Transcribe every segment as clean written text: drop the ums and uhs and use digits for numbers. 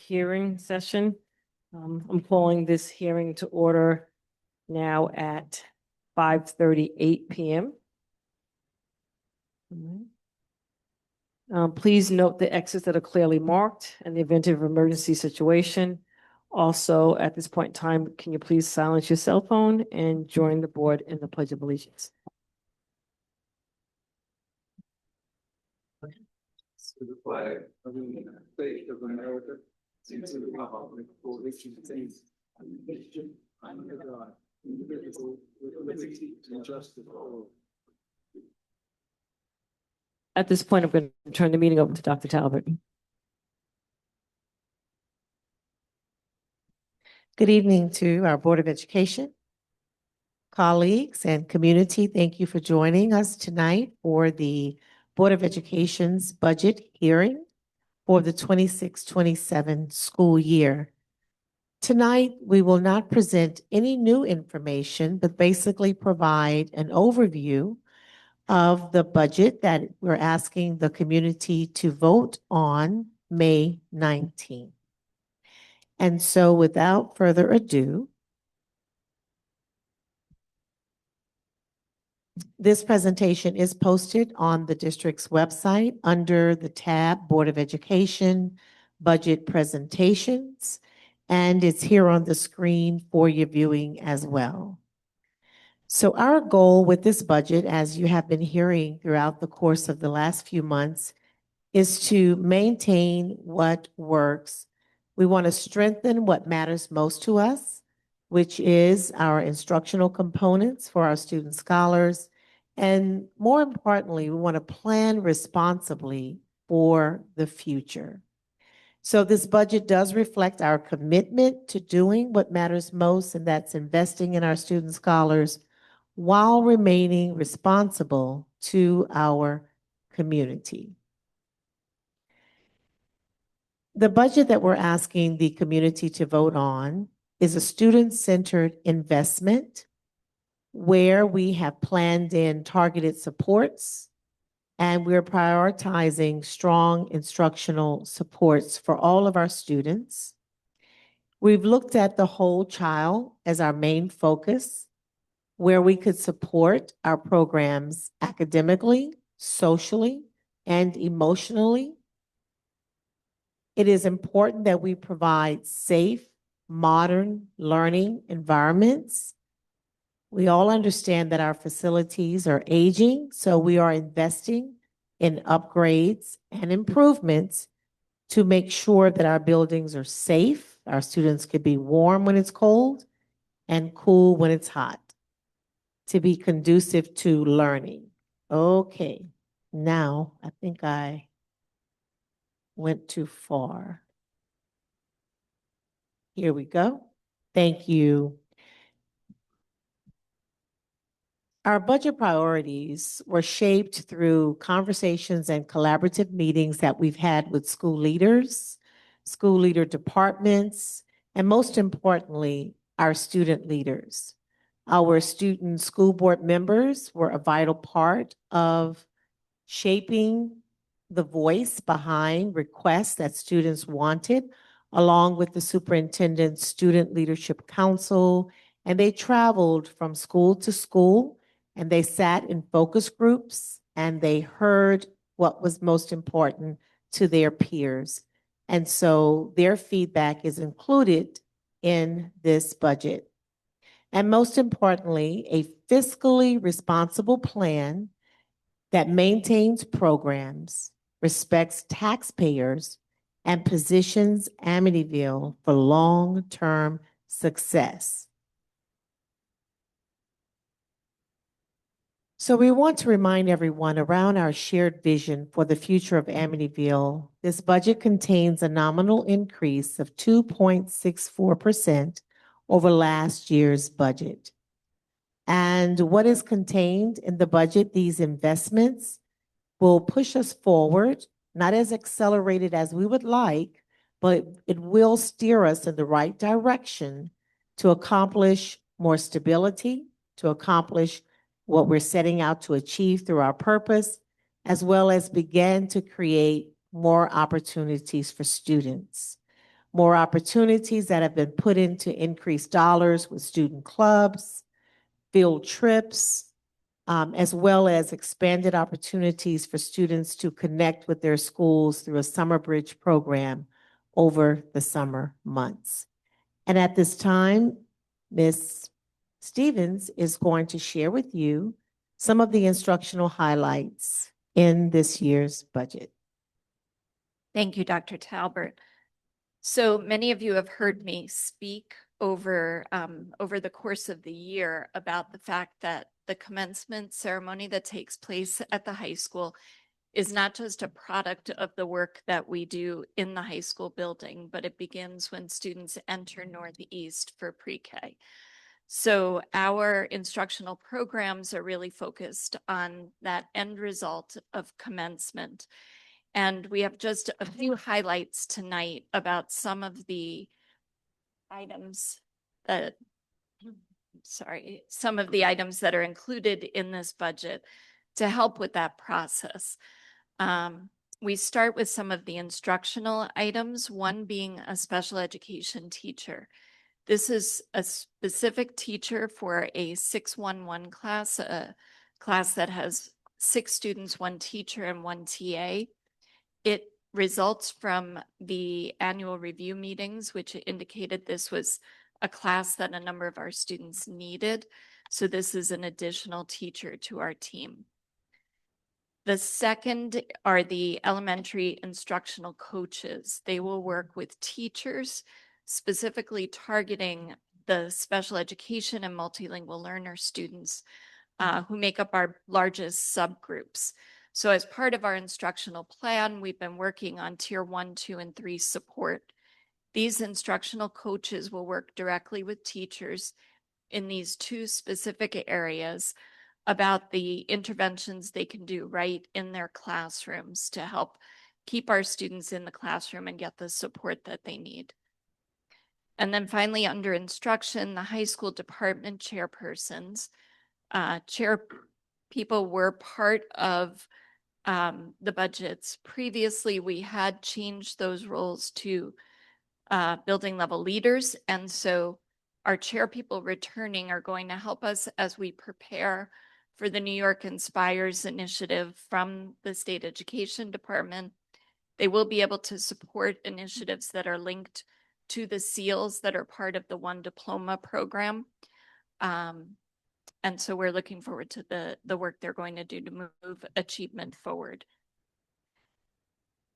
hearing session. I'm calling this hearing to order now at 5:38 p.m. Please note the exits that are clearly marked in the event of emergency situation. Also, at this point in time, can you please silence your cell phone and join the board in the Pledge of Allegiance? To the flag of the United States of America, and to the republic for which it stands, under God, indivisible, with liberty and justice for all. At this point, I'm going to turn the meeting over to Dr. Talbot. Good evening to our Board of Education, colleagues, and community. Thank you for joining us tonight for the Board of Education's budget hearing for the 26-27 school year. Tonight, we will not present any new information, but basically provide an overview of the budget that we're asking the community to vote on May 19th. And so without further ado, this presentation is posted on the district's website under the tab Board of Education, Budget Presentations, and it's here on the screen for your viewing as well. So our goal with this budget, as you have been hearing throughout the course of the last few months, is to maintain what works. We want to strengthen what matters most to us, which is our instructional components for our student scholars. And more importantly, we want to plan responsibly for the future. So this budget does reflect our commitment to doing what matters most, and that's investing in our student scholars while remaining responsible to our community. The budget that we're asking the community to vote on is a student-centered investment where we have planned in targeted supports, and we're prioritizing strong instructional supports for all of our students. We've looked at the whole child as our main focus, where we could support our programs academically, socially, and emotionally. It is important that we provide safe, modern learning environments. We all understand that our facilities are aging, so we are investing in upgrades and improvements to make sure that our buildings are safe. Our students could be warm when it's cold and cool when it's hot, to be conducive to learning. Okay, now I think I went too far. Here we go. Thank you. Our budget priorities were shaped through conversations and collaborative meetings that we've had with school leaders, school leader departments, and most importantly, our student leaders. Our student school board members were a vital part of shaping the voice behind requests that students wanted, along with the superintendent's student leadership council, and they traveled from school to school, and they sat in focus groups, and they heard what was most important to their peers. And so their feedback is included in this budget. And most importantly, a fiscally responsible plan that maintains programs, respects taxpayers, and positions Amityville for long-term success. So we want to remind everyone around our shared vision for the future of Amityville. This budget contains a nominal increase of 2.64% over last year's budget. And what is contained in the budget, these investments, will push us forward, not as accelerated as we would like, but it will steer us in the right direction to accomplish more stability, to accomplish what we're setting out to achieve through our purpose, as well as begin to create more opportunities for students. more opportunities that have been put into increased dollars with student clubs, field trips, as well as expanded opportunities for students to connect with their schools through a summer bridge program over the summer months. And at this time, Ms. Stevens is going to share with you some of the instructional highlights in this year's budget. Thank you, Dr. Talbert. So many of you have heard me speak over the course of the year about the fact that the commencement ceremony that takes place at the high school is not just a product of the work that we do in the high school building, but it begins when students enter Northeast for pre-K. So our instructional programs are really focused on that end result of commencement. And we have just a few highlights tonight about some of the items that, some of the items that are included in this budget to help with that process. We start with some of the instructional items, one being a special education teacher. This is a specific teacher for a 611 class, a class that has 6 students, 1 teacher, and 1 TA. It results from the annual review meetings, which indicated this was a class that a number of our students needed. So this is an additional teacher to our team. The second are the elementary instructional coaches. They will work with teachers, specifically targeting the special education and multilingual learner students who make up our largest subgroups. So as part of our instructional plan, we've been working on tier 1, 2, and 3 support. These instructional coaches will work directly with teachers in these 2 specific areas about the interventions they can do right in their classrooms to help keep our students in the classroom and get the support that they need. And then finally, under instruction, the high school department chairpersons, people were part of the budgets. Previously, we had changed those roles to building level leaders. And so our chair people returning are going to help us as we prepare for the New York Inspires initiative from the State Education Department. They will be able to support initiatives that are linked to the SEALs that are part of the One Diploma program. And so we're looking forward to the work they're going to do to move achievement forward.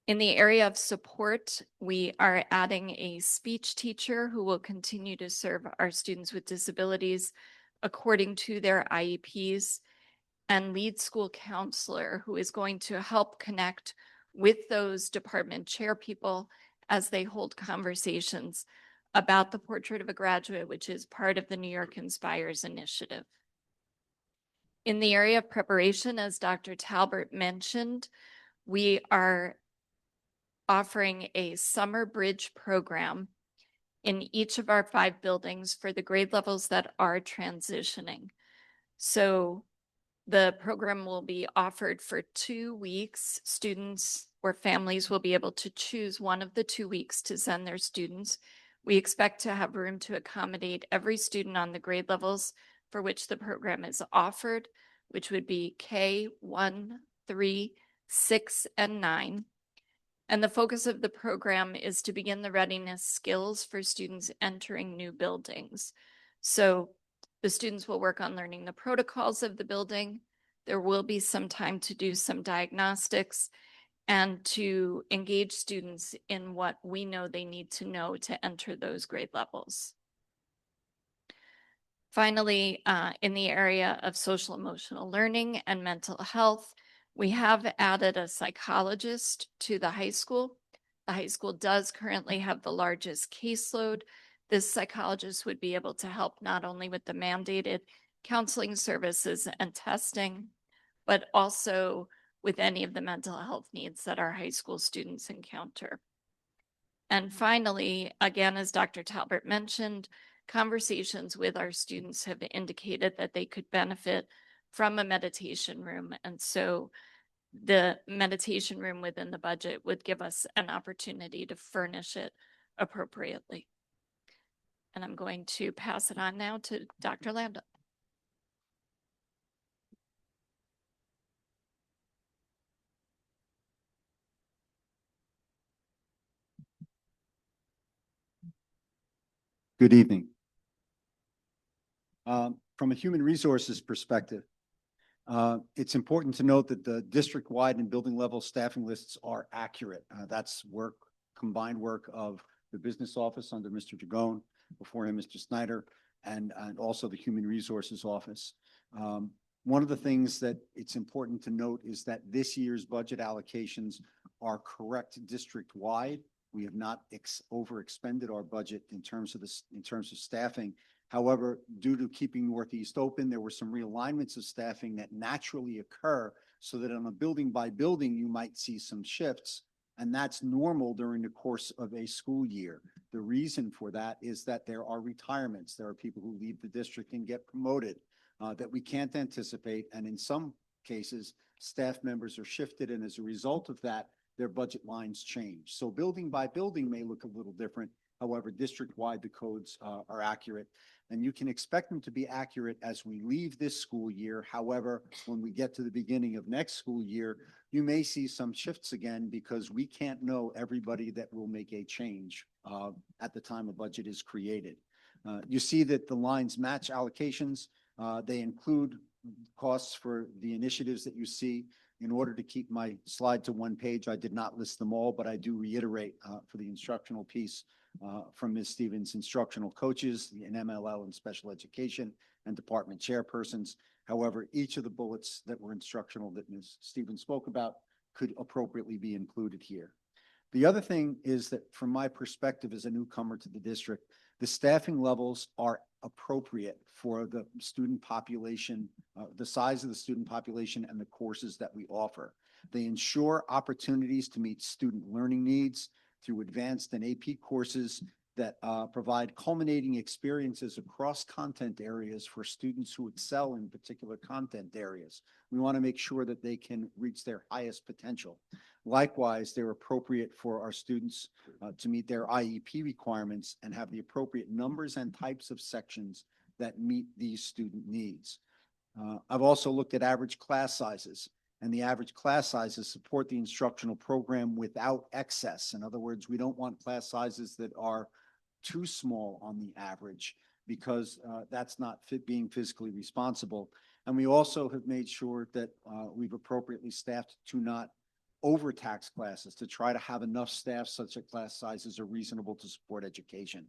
In the area of support, we are adding a speech teacher who will continue to serve our students with disabilities according to their IEPs, and lead school counselor who is going to help connect with those department chair people as they hold conversations about the Portrait of a Graduate, which is part of the New York Inspires initiative. In the area of preparation, as Dr. Talbert mentioned, we are offering a summer bridge program in each of our 5 buildings for the grade levels that are transitioning. So the program will be offered for 2 weeks. Students or families will be able to choose one of the 2 weeks to send their students. We expect to have room to accommodate every student on the grade levels for which the program is offered, which would be K1, 3, 6, and 9. And the focus of the program is to begin the readiness skills for students entering new buildings. So the students will work on learning the protocols of the building. There will be some time to do some diagnostics and to engage students in what we know they need to know to enter those grade levels. Finally, in the area of social emotional learning and mental health, we have added a psychologist to the high school. The high school does currently have the largest caseload. This psychologist would be able to help not only with the mandated counseling services and testing, but also with any of the mental health needs that our high school students encounter. And finally, again, as Dr. Talbert mentioned, conversations with our students have indicated that they could benefit from a meditation room. And so the meditation room within the budget would give us an opportunity to furnish it appropriately. And I'm going to pass it on now to Dr. Lambda. Good evening. From a human resources perspective, it's important to note that the district-wide and building level staffing lists are accurate. That's combined work of the business office under Mr. Dragone, before him, Mr. Snyder, and also the human resources office. One of the things that it's important to note is that this year's budget allocations are correct district-wide. We have not overexpended our budget in terms of staffing. However, due to keeping Northeast open, there were some realignments of staffing that naturally occur, so that on a building by building, you might see some shifts, and that's normal during the course of a school year. The reason for that is that there are retirements. There are people who leave the district and get promoted that we can't anticipate, and in some cases, staff members are shifted, and as a result of that, their budget lines change. So building by building may look a little different. However, district-wide, the codes are accurate, and you can expect them to be accurate as we leave this school year. However, when we get to the beginning of next school year, you may see some shifts again, because we can't know everybody that will make a change at the time a budget is created. You see that the lines match allocations. They include costs for the initiatives that you see. In order to keep my slide to one page, I did not list them all, but I do reiterate for the instructional piece from Ms. Stevens, instructional coaches, the MLL and special education, and department chairpersons. However, each of the bullets that were instructional that Ms. Stevens spoke about could appropriately be included here. The other thing is that from my perspective as a newcomer to the district, the staffing levels are appropriate for the student population, the size of the student population and the courses that we offer. They ensure opportunities to meet student learning needs through advanced and AP courses that provide culminating experiences across content areas for students who excel in particular content areas. We want to make sure that they can reach their highest potential. Likewise, they're appropriate for our students to meet their IEP requirements and have the appropriate numbers and types of sections that meet these student needs. I've also looked at average class sizes, and the average class sizes support the instructional program without excess. In other words, we don't want class sizes that are too small on the average, because that's not being physically responsible. And we also have made sure that we've appropriately staffed to not overtax classes, to try to have enough staff such that class sizes are reasonable to support education.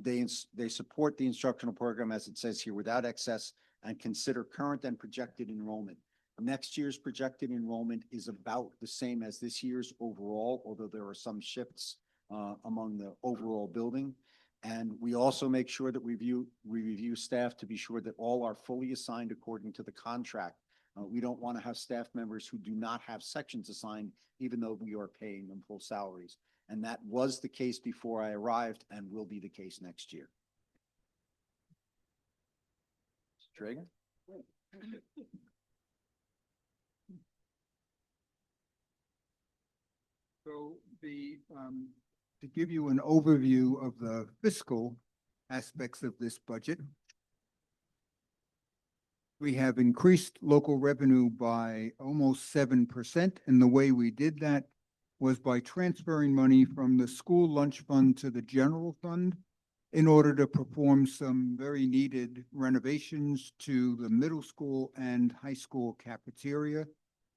They support the instructional program, as it says here, without excess, and consider current and projected enrollment. Next year's projected enrollment is about the same as this year's overall, although there are some shifts among the overall building. And we also make sure that we review staff to be sure that all are fully assigned according to the contract. We don't want to have staff members who do not have sections assigned, even though we are paying them full salaries. And that was the case before I arrived and will be the case next year. Mr. Dragan? So to give you an overview of the fiscal aspects of this budget, we have increased local revenue by almost 7%. And the way we did that was by transferring money from the school lunch fund to the general fund in order to perform some very needed renovations to the middle school and high school cafeteria,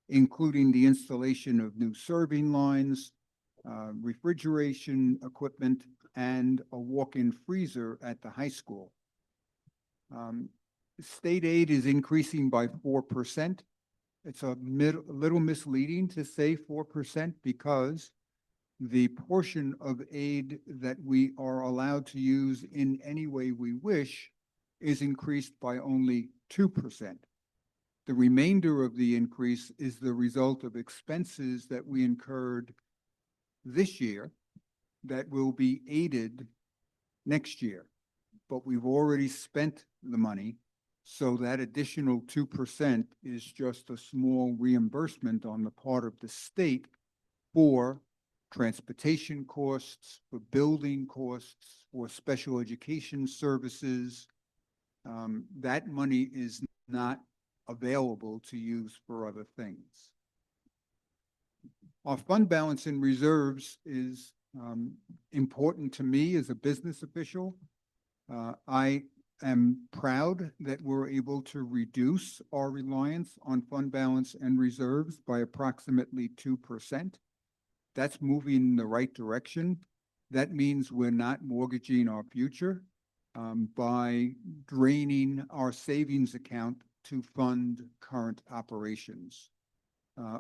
including the installation of new serving lines, refrigeration equipment, and a walk-in freezer at the high school. State aid is increasing by 4%. It's a little misleading to say 4% because the portion of aid that we are allowed to use in any way we wish is increased by only 2%. The remainder of the increase is the result of expenses that we incurred this year that will be aided next year. But we've already spent the money, so that additional 2% is just a small reimbursement on the part of the state for transportation costs, for building costs, for special education services. That money is not available to use for other things. Our fund balance and reserves is important to me as a business official. I am proud that we're able to reduce our reliance on fund balance and reserves by approximately 2%. That's moving in the right direction. That means we're not mortgaging our future by draining our savings account to fund current operations.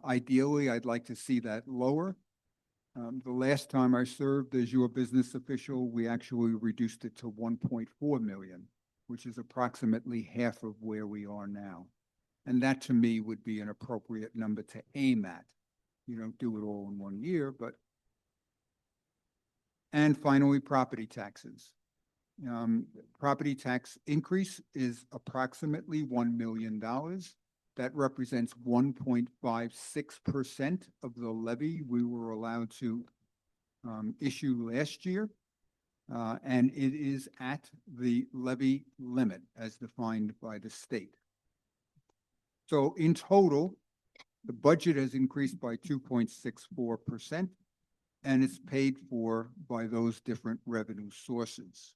Ideally, I'd like to see that lower. The last time I served as your business official, we actually reduced it to 1.4 million, which is approximately half of where we are now. And that to me would be an appropriate number to aim at. You don't do it all in 1 year, but. And finally, property taxes. Property tax increase is approximately $1 million. That represents 1.56% of the levy we were allowed to issue last year. And it is at the levy limit as defined by the state. So in total, the budget has increased by 2.64%, and it's paid for by those different revenue sources.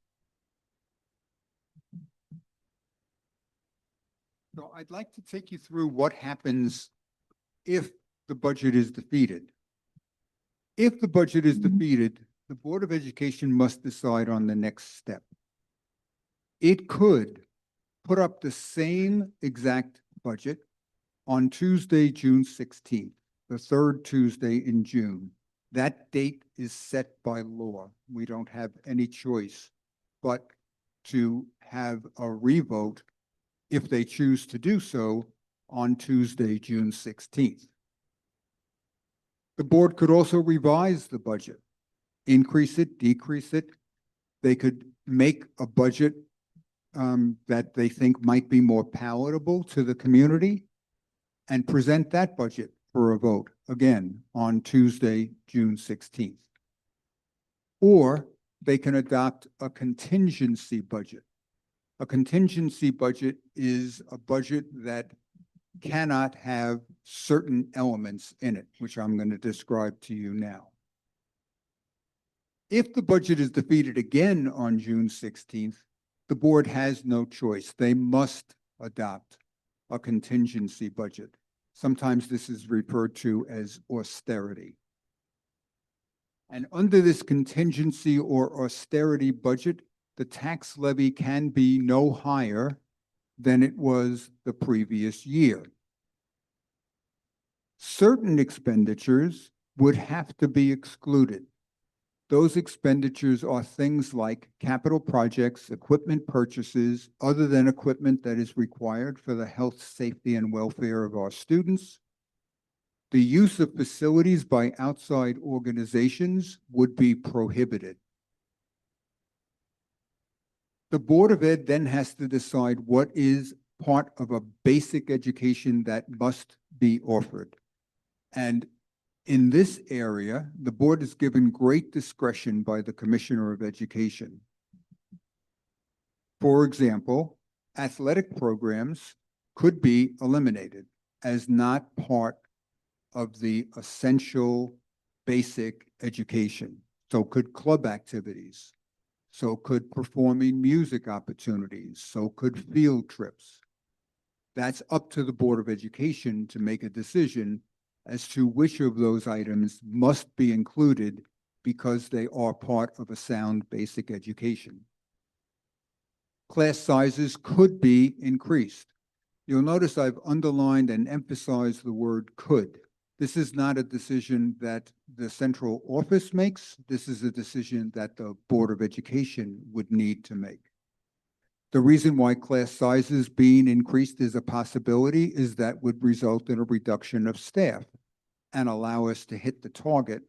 So I'd like to take you through what happens if the budget is defeated. If the budget is defeated, the Board of Education must decide on the next step. It could put up the same exact budget on Tuesday, June 16th, the third Tuesday in June. That date is set by law. We don't have any choice but to have a revote if they choose to do so on Tuesday, June 16th. The board could also revise the budget, increase it, decrease it. They could make a budget that they think might be more palatable to the community and present that budget for a vote again on Tuesday, June 16th. Or they can adopt a contingency budget. A contingency budget is a budget that cannot have certain elements in it, which I'm going to describe to you now. If the budget is defeated again on June 16th, the board has no choice. They must adopt a contingency budget. Sometimes this is referred to as austerity. And under this contingency or austerity budget, the tax levy can be no higher than it was the previous year. Certain expenditures would have to be excluded. Those expenditures are things like capital projects, equipment purchases, other than equipment that is required for the health, safety, and welfare of our students. The use of facilities by outside organizations would be prohibited. The Board of Ed then has to decide what is part of a basic education that must be offered. And in this area, the board is given great discretion by the Commissioner of Education. For example, athletic programs could be eliminated as not part of the essential basic education. So could club activities. So could performing music opportunities. So could field trips. That's up to the Board of Education to make a decision as to which of those items must be included because they are part of a sound basic education. Class sizes could be increased. You'll notice I've underlined and emphasized the word could. This is not a decision that the central office makes. This is a decision that the Board of Education would need to make. The reason why class sizes being increased is a possibility is that would result in a reduction of staff and allow us to hit the target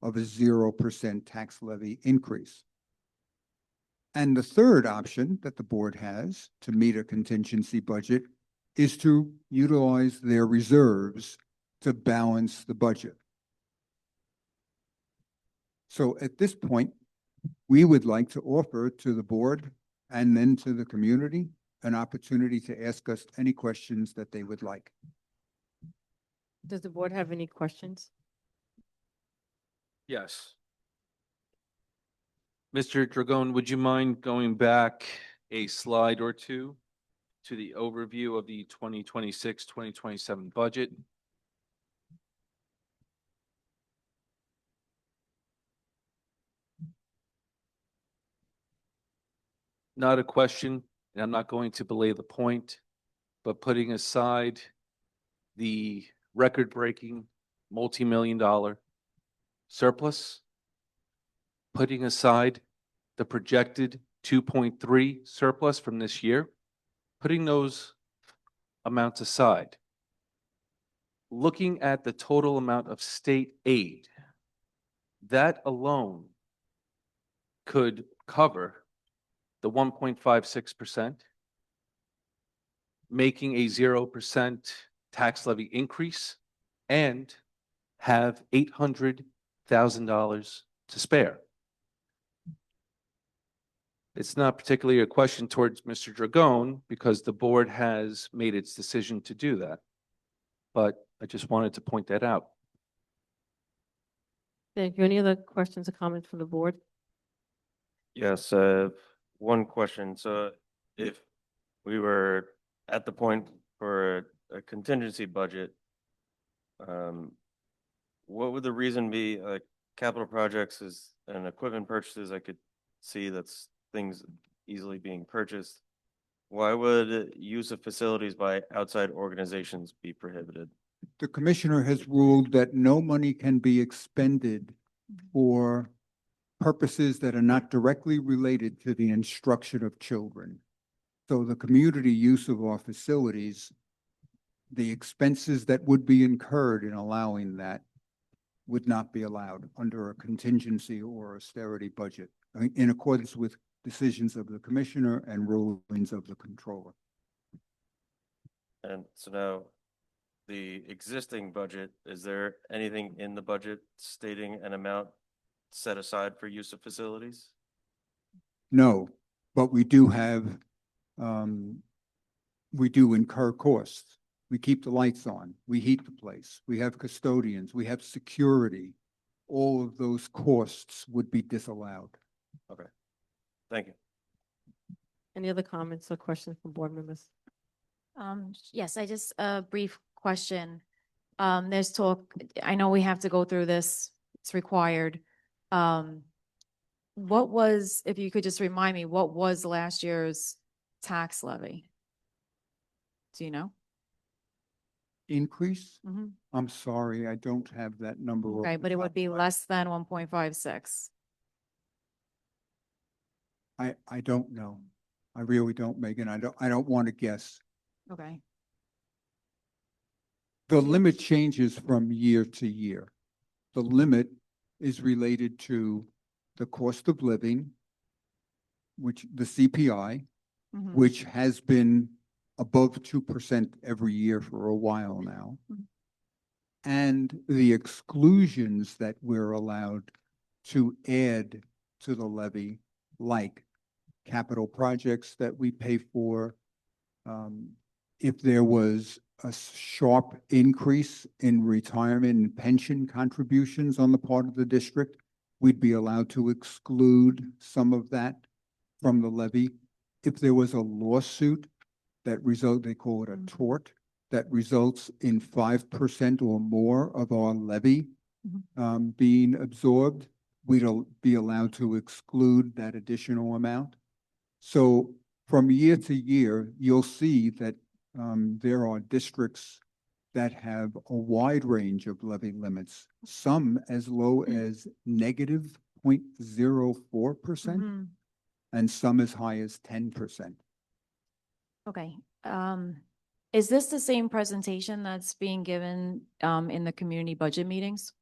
of a 0% tax levy increase. And the third option that the board has to meet a contingency budget is to utilize their reserves to balance the budget. So at this point, we would like to offer to the board and then to the community an opportunity to ask us any questions that they would like. Does the board have any questions? Yes. Mr. Dragon, would you mind going back a slide or two to the overview of the 2026-2027 budget? Not a question, and I'm not going to belay the point, but putting aside the record-breaking multi-million-dollar surplus, putting aside the projected 2.3 surplus from this year, putting those amounts aside, looking at the total amount of state aid, that alone could cover the 1.56%, making a 0% tax levy increase, and have $800,000 to spare. It's not particularly a question towards Mr. Dragon because the board has made its decision to do that. But I just wanted to point that out. Thank you. Any other questions or comments from the board? Yes, one question. So if we were at the point for a contingency budget, what would the reason be? Like capital projects is and equipment purchases, I could see that's things easily being purchased. Why would use of facilities by outside organizations be prohibited? The commissioner has ruled that no money can be expended for purposes that are not directly related to the instruction of children. So the community use of our facilities, the expenses that would be incurred in allowing that would not be allowed under a contingency or austerity budget in accordance with decisions of the commissioner and rulings of the controller. And so now the existing budget, is there anything in the budget stating an amount set aside for use of facilities? No, but we do have, we do incur costs. We keep the lights on, we heat the place, we have custodians, we have security. All of those costs would be disallowed. Thank you. Any other comments or questions from board members? Yes, I just, a brief question. There's talk, I know we have to go through this, it's required. What was, if you could just remind me, what was last year's tax levy? Do you know? Increase? Mhm. I'm sorry, I don't have that number. off Okay, the but it top would be of my- less than 1.56. I don't know. I really don't, Megan. I don't want to guess. Okay, The limit changes from year to year. The limit is related to the cost of living, which the CPI, Mhm. which has been above 2% every year for a while now. Mhm. And the exclusions that we're allowed to add to the levy, like capital projects that we pay for. If there was a sharp increase in retirement and pension contributions on the part of the district, we'd be allowed to exclude some of that from the levy. If there was a lawsuit that they call it a tort, that results in 5% or more of our levy being absorbed, we'd be allowed to exclude that additional amount. So from year to year, you'll see that there are districts that have a wide range of levy limits, some as low as negative 0.04% Mhm. and some as high as 10%. Okay. Is this the same presentation that's being given in the community budget meetings?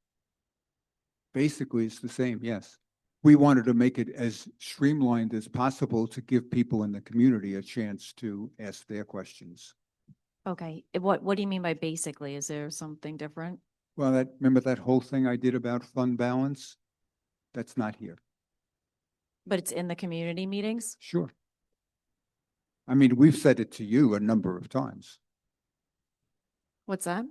Basically, it's the same, yes. We wanted to make it as streamlined as possible to give people in the community a chance to ask their questions. Okay, what do you mean by basically? Is there something different? Well, remember that whole thing I did about fund balance? That's not here. But it's in the community meetings? Sure. I mean, we've said it to you a number of times. What's that?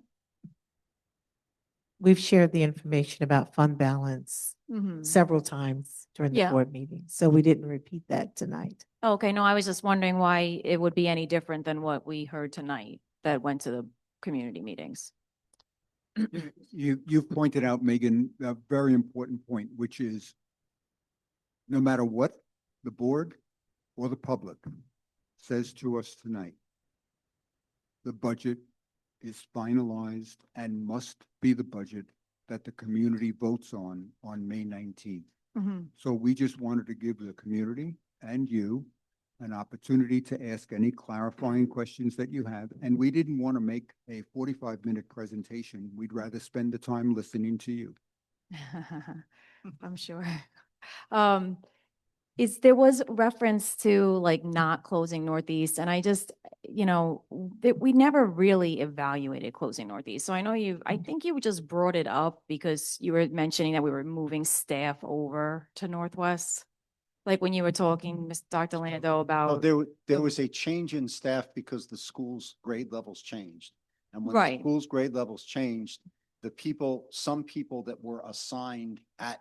We've shared the information about fund balance Mm-hmm. several times during the Yeah. board meeting, so we didn't repeat that tonight. Okay, no, I was just wondering why it would be any different than what we heard tonight that went to the community meetings. You've pointed out, Megan, a very important point, which is no matter what the board or the public says to us tonight, the budget is finalized and must be the budget that the community votes on May 19th. Mm-hmm. So we just wanted to give the community and you an opportunity to ask any clarifying questions that you have. And we didn't want to make a 45-minute presentation. We'd rather spend the time listening to you. I'm sure. There was reference to like not closing Northeast, and I just, that we never really evaluated closing Northeast. So I know I think you just brought it up because you were mentioning that we were moving staff over to Northwest. Like when you were talking, Dr. Lando, No, about, there was a change in staff because the school's grade levels changed. And when the Right. school's grade levels changed, some people that were assigned at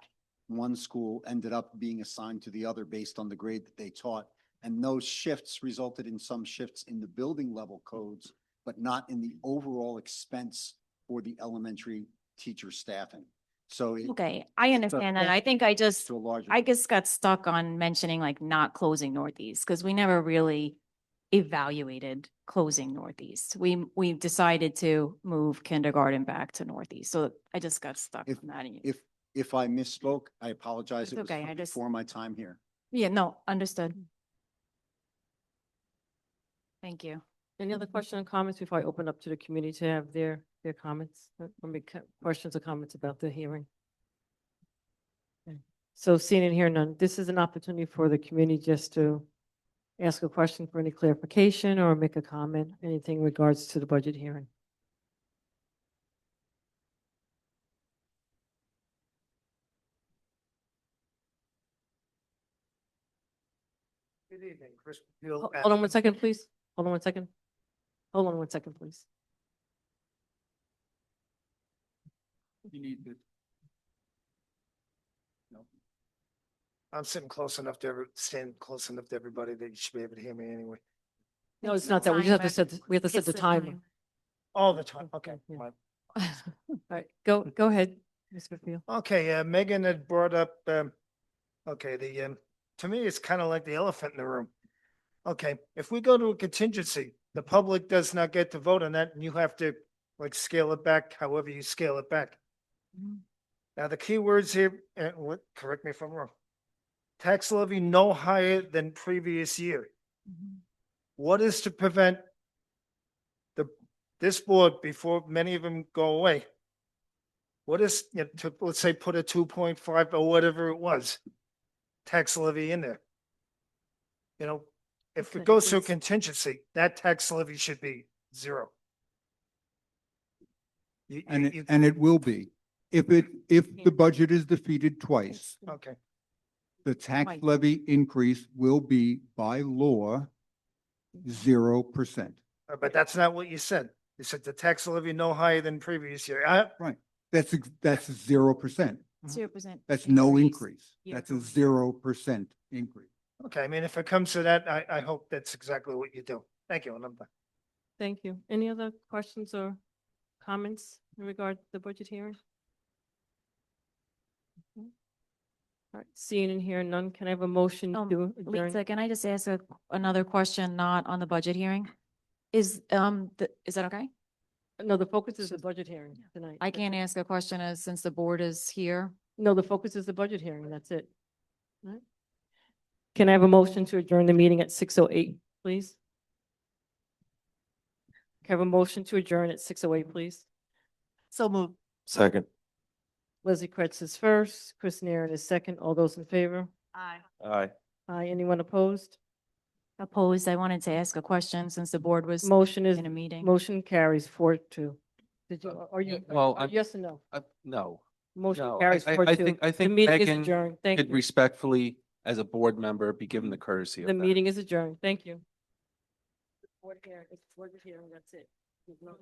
one school ended up being assigned to the other based on the grade that they taught. And those shifts resulted in some shifts in the building level codes, but not in the overall expense for the elementary teacher staffing. So okay, I understand that. I think I just to a larger. got stuck on mentioning like not closing Northeast because we never really evaluated closing Northeast. We decided to move kindergarten back to Northeast. So I just got stuck on that. If I misspoke, I apologize. It's It was okay, I just- before my time here. Yeah, no, understood. Thank you. Any other questions or comments before I open up to the community to have their comments? Questions or comments about the hearing? Okay. So seeing and hearing none, this is an opportunity for the community just to ask a question for any clarification or make a comment, anything in regards to the budget hearing. Good evening, Chris. Hold on one second, please. Hold on one second. Hold on one second, please. You need to. I'm sitting close enough stand close enough to everybody that you should be able to hear me anyway. No, it's not that. We just have to set, we have to set It's the the timer. All the time, okay. Yeah. my- All right, go ahead, Mr. Field. Okay, Megan had brought up, okay, to me, it's kind of like the elephant in the room. Okay, if we go to a contingency, the public does not get to vote on that, and you have to like scale it back, however you scale it back. Mhm. Now, the key words here, and correct me if I'm wrong. Tax levy no higher than previous year. What is to prevent this board, before many of them go away? What is, let's say, put a 2.5 or whatever it was, tax levy in there? If Okay, it goes through it's- contingency, that tax levy should be zero. And it will be. If the budget is defeated twice, Okay, the tax Right. levy increase will be by law 0%. but that's not what you said. You said the tax levy no higher than previous year. Right. That's 0%. 0%. That's no increase. year That's a over 0% increase. Okay, I mean, if it comes to that, I hope that's exactly what you do. Thank you, and I'm done. Thank you. Any other questions or comments in regard to the budget hearing? Okay. All right, seeing and hearing none, can I have a motion to adjourn? Lisa, can I just ask another question not on the budget hearing? Is that okay? No, the focus is the budget hearing tonight. I can't ask a question since the board is here. No, the focus is the budget hearing, that's it. All right. Can I have a motion to adjourn the meeting at 6:08, please? Can I have a motion to adjourn at 6:08, please? So moved. Second. Leslie Kretz is first, Chris Nairn is second. All those in favor? Aye. Aye. Aye. Anyone opposed? Opposed, I wanted to ask a question since the board was Motion is, in a meeting. motion carries 4-2. Did you, are you, Well, are you yes or no? No, Motion No, carries I 4-2. think, The meeting is Megan adjourned. Thank could you. respectfully, as a board member, be given the courtesy of The that. meeting is adjourned. Thank you. Board hearing, it's board hearing, that's it. There's no-